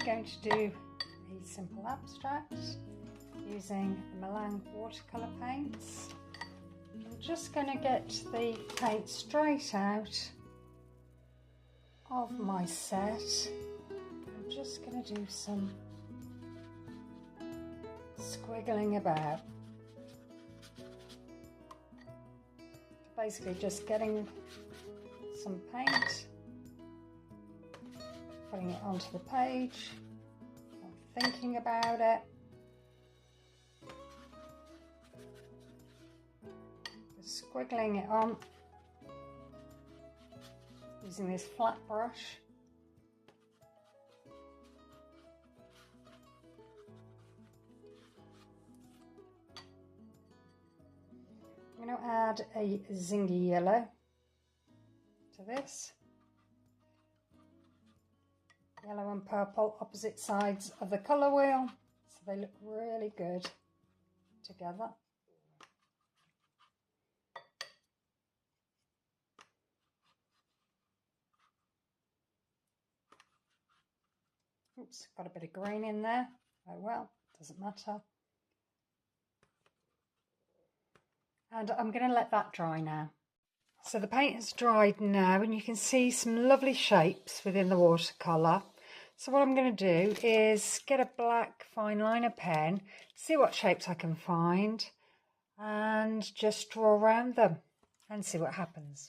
going to do a simple abstract using the Milan watercolour paints. I'm just going to get the paint straight out of my set. I'm just going to do some squiggling about. Basically just getting some paint, putting it onto the page, not thinking about it. Just squiggling it on using this flat brush. I'm going to add a zingy yellow to this. Yellow and purple, opposite sides of the colour wheel, so they look really good together. Oops, got a bit of green in there. Oh well, doesn't matter. And I'm going to let that dry now. So the paint has dried now and you can see some lovely shapes within the watercolour. So what I'm going to do is get a black fine liner pen, see what shapes I can find and just draw around them and see what happens.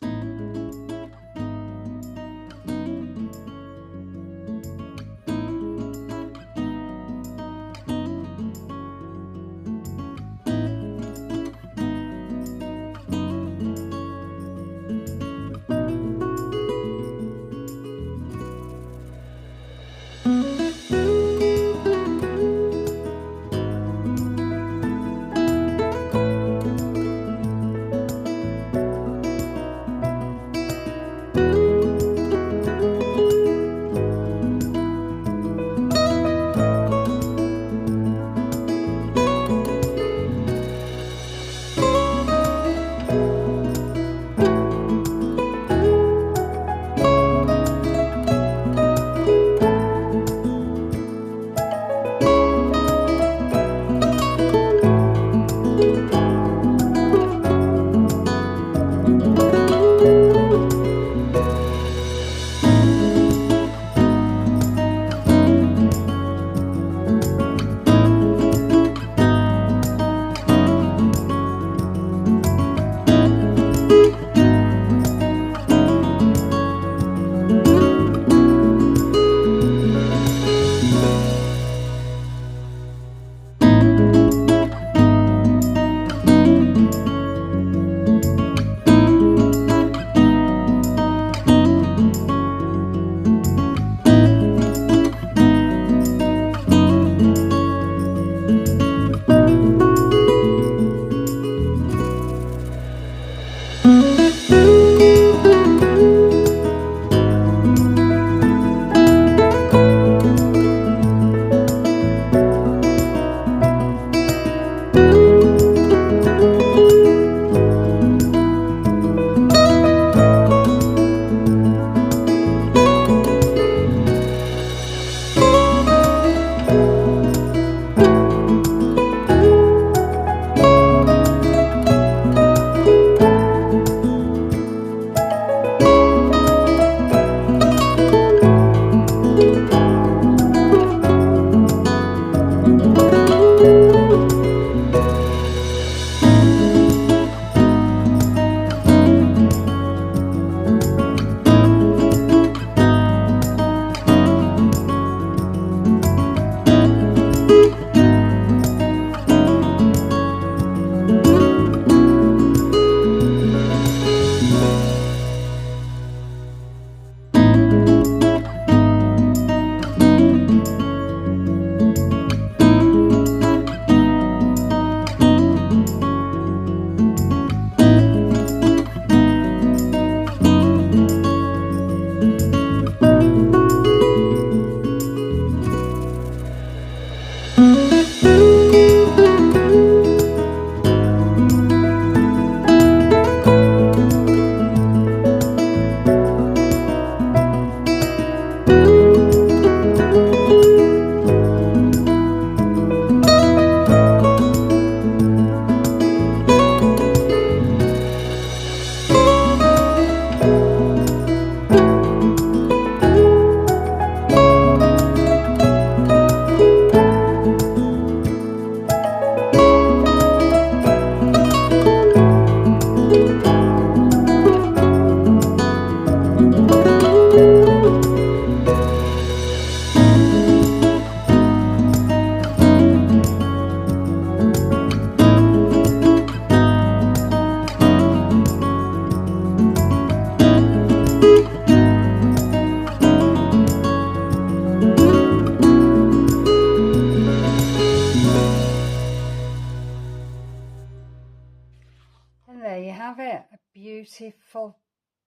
there you have it, a beautiful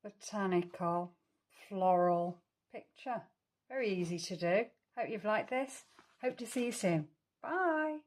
botanical floral picture. Very easy to do. Hope you've liked this. Hope to see you soon. Bye.